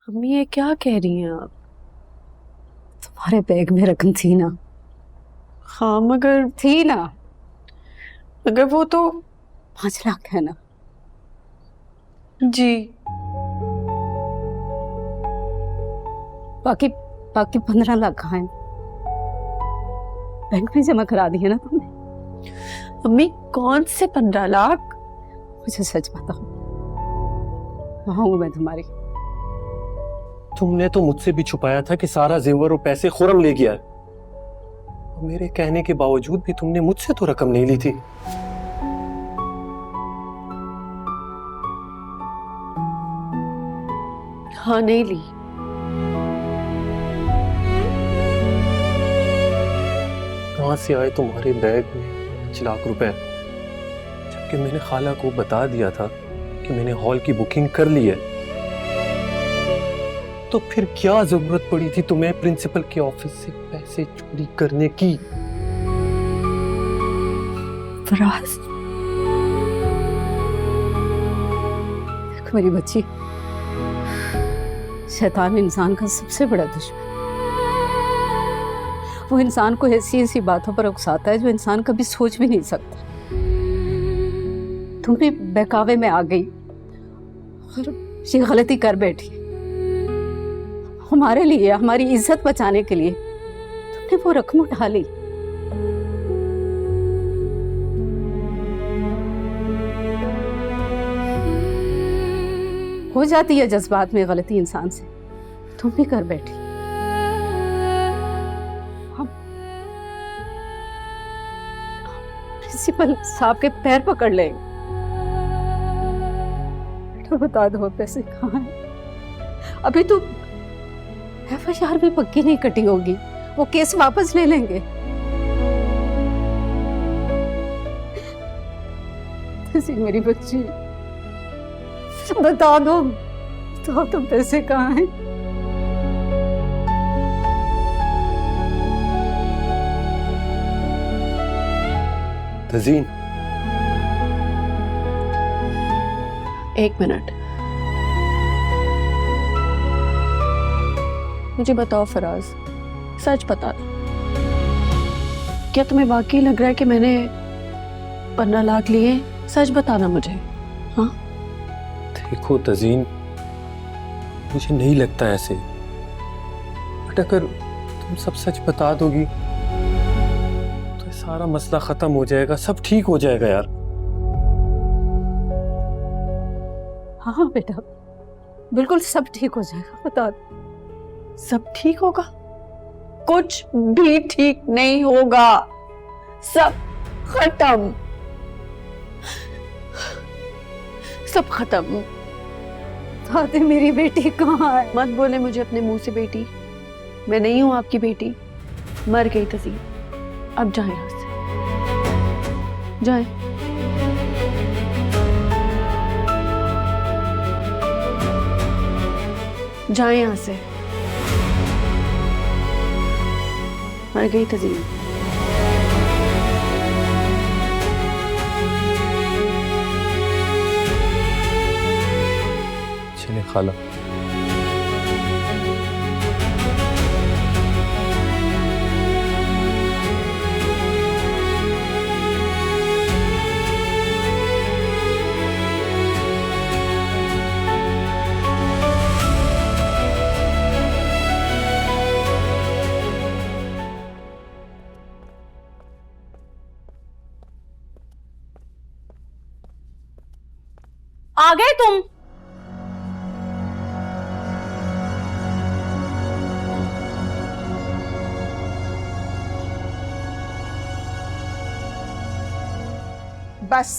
अम्मी ये क्या कह रही हैं आप? तुम्हारे बैग में रकम थी ना? हाँ मगर थी ना? मगर वो तो 5 लाख है ना? जी बाकी बाकी 15 लाख कहाँ हैं? बैंक में जमा करा दिए ना तुमने? अम्मी कौन से 15 लाख? मुझे सच बताओ, कहाँ हूँ मैं तुम्हारी? तुमने तो मुझसे भी छुपाया था कि सारा जेवर और पैसे खुरम ले गया है। मेरे कहने के बावजूद भी तुमने मुझसे तो रकम नहीं ली थी। हाँ नहीं ली। कहां से आए तुम्हारे बैग में 5 लाख रुपए? जबकि मैंने खाला को बता दिया था कि मैंने हॉल की बुकिंग कर ली है। तो फिर क्या जरूरत पड़ी थी तुम्हें प्रिंसिपल के ऑफिस से पैसे चोरी करने की? फराज, देखो मेरी बच्ची, शैतान इंसान का सबसे बड़ा दुश्मन। वो इंसान को ऐसी ऐसी बातों पर उकसाता है जो इंसान कभी सोच भी नहीं सकता। तुम भी बहकावे में आ गई और ये गलती कर बैठी। हमारे लिए, हमारी इज्जत बचाने के लिए तुमने वो रकम उठा ली। हो जाती है जज्बात में गलती इंसान से, तुम भी कर बैठी। हम प्रिंसिपल साहब के पैर पकड़ लेंगे। बेटा बता दो पैसे कहाँ हैं? अभी तो FIR भी पक्की नहीं कटी होगी, वो केस वापस ले लेंगे। जैसी मेरी बच्ची, बता दो, बताओ तुम पैसे कहाँ हैं? तज़ीन, 1 मिनट, मुझे बताओ फराज, सच बता दो, क्या तुम्हें वाकई लग रहा है कि मैंने 15 लाख लिए? सच बताना मुझे। हाँ देखो तज़ीन, मुझे नहीं लगता ऐसे। बट अगर तुम सब सच बता दोगी तो ये सारा मसला खत्म हो जाएगा, सब ठीक हो जाएगा यार। हाँ हाँ बेटा, बिल्कुल सब ठीक हो जाएगा, बता दो। सब ठीक होगा? कुछ भी ठीक नहीं होगा, सब खत्म, सब खत्म। दादी मेरी बेटी कहाँ है? मत बोले मुझे अपने मुंह से बेटी, मैं नहीं हूं आपकी बेटी, मर गई तज़ीन। अब जाए यहां से, जाए। जाए यहां से, मर गई तज़ीन। चले खाला। आ गए तुम? बस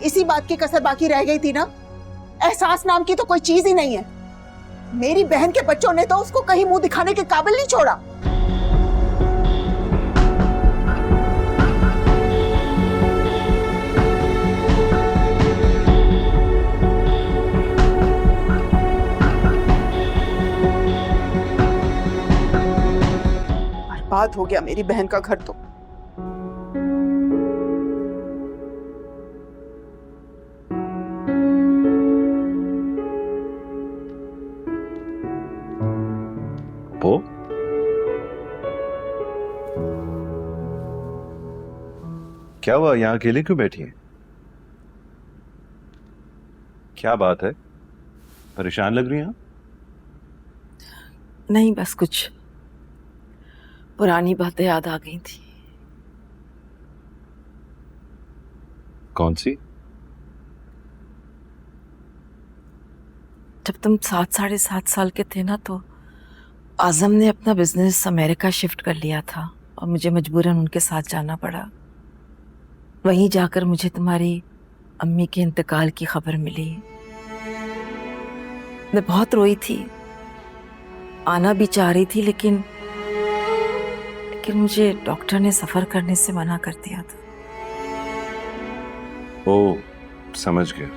इसी बात की कसर बाकी रह गई थी ना। एहसास नाम की तो कोई चीज ही नहीं है। मेरी बहन के बच्चों ने तो उसको कहीं मुंह दिखाने के काबिल नहीं छोड़ा। बर्बाद हो गया मेरी बहन का घर तो। क्या हुआ, यहाँ अकेले क्यों बैठी हैं? क्या बात है, परेशान लग रही हैं आप? नहीं, बस कुछ पुरानी बातें याद आ गई थी। कौन सी? जब तुम 7-7.5 साल के थे ना, तो आजम ने अपना बिजनेस अमेरिका शिफ्ट कर लिया था और मुझे मजबूरन उनके साथ जाना पड़ा। वहीं जाकर मुझे तुम्हारी अम्मी के इंतकाल की खबर मिली। मैं बहुत रोई थी, आना भी चाह रही थी, लेकिन मुझे डॉक्टर ने सफर करने से मना कर दिया था। ओ, समझ गया।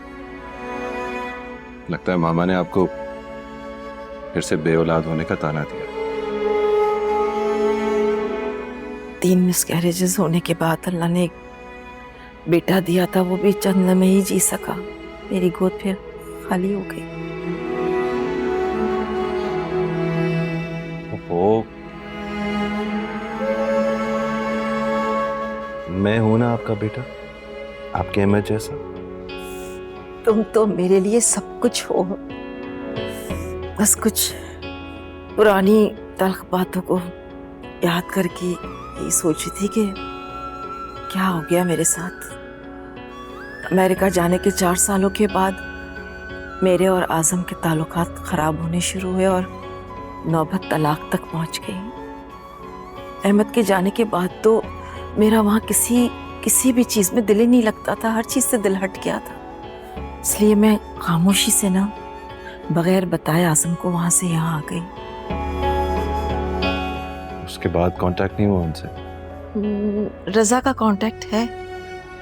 लगता है मामा ने आपको फिर से बेऔलाद होने का ताना दिया। 3 मिसकैरेजेस होने के बाद अल्लाह ने एक बेटा दिया था, वो भी चंद लम्हे ही जी सका। मेरी गोद फिर खाली हो गई। ओहो, मैं हूं ना आपका बेटा, आपके अहमद जैसा। तुम तो मेरे लिए सब कुछ हो। बस कुछ पुरानी तल्ख बातों को याद करके यही सोची थी कि क्या हो गया मेरे साथ। अमेरिका जाने के 4 सालों के बाद मेरे और आजम के ताल्लुकात खराब होने शुरू हुए और नौबत तलाक तक पहुंच गई। अहमद के जाने के बाद तो मेरा वहाँ किसी भी चीज़ में दिल ही नहीं लगता था, हर चीज़ से दिल हट गया था। इसलिए मैं खामोशी से ना, बगैर बताए आजम को वहाँ से यहाँ आ गई। उसके बाद कांटेक्ट नहीं हुआ उनसे? रज़ा का कांटेक्ट है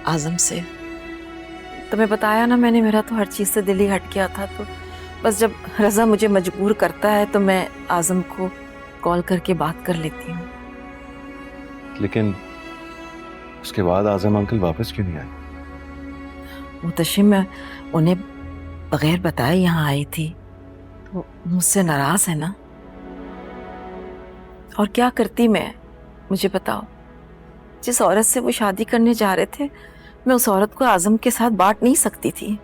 आजम से। तुम्हें बताया ना मैंने, मेरा तो हर चीज़ से दिल ही हट गया था। तो बस जब रज़ा मुझे मजबूर करता है तो मैं आजम को कॉल करके बात कर लेती हूँ। लेकिन उसके बाद आजम अंकल वापस क्यों नहीं आए? मुतशिम, मैं उन्हें बगैर बताए यहाँ आई थी, तो मुझसे नाराज है ना। और क्या करती मैं, मुझे बताओ। जिस औरत से वो शादी करने जा रहे थे, मैं उस औरत को आजम के साथ बांट नहीं सकती थी।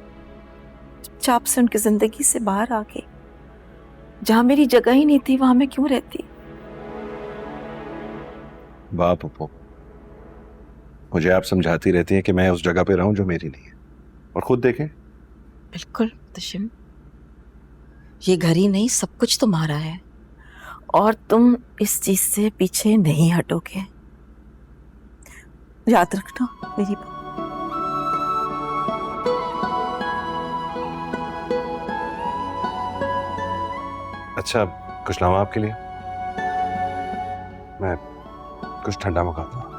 चुपचाप से उनकी जिंदगी से बाहर आ गई। जहां मेरी जगह ही नहीं थी, वहां मैं क्यों रहती। वाह पप्पू, मुझे आप समझाती रहती हैं कि मैं उस जगह पे रहूं जो मेरी नहीं है, और खुद देखें। बिल्कुल मुतशिम, ये घर ही नहीं, सब कुछ तुम्हारा है और तुम इस चीज से पीछे नहीं हटोगे। याद रखना मेरी बात। अच्छा, कुछ लाऊं आपके लिए? मैं कुछ ठंडा मंगाता हूं।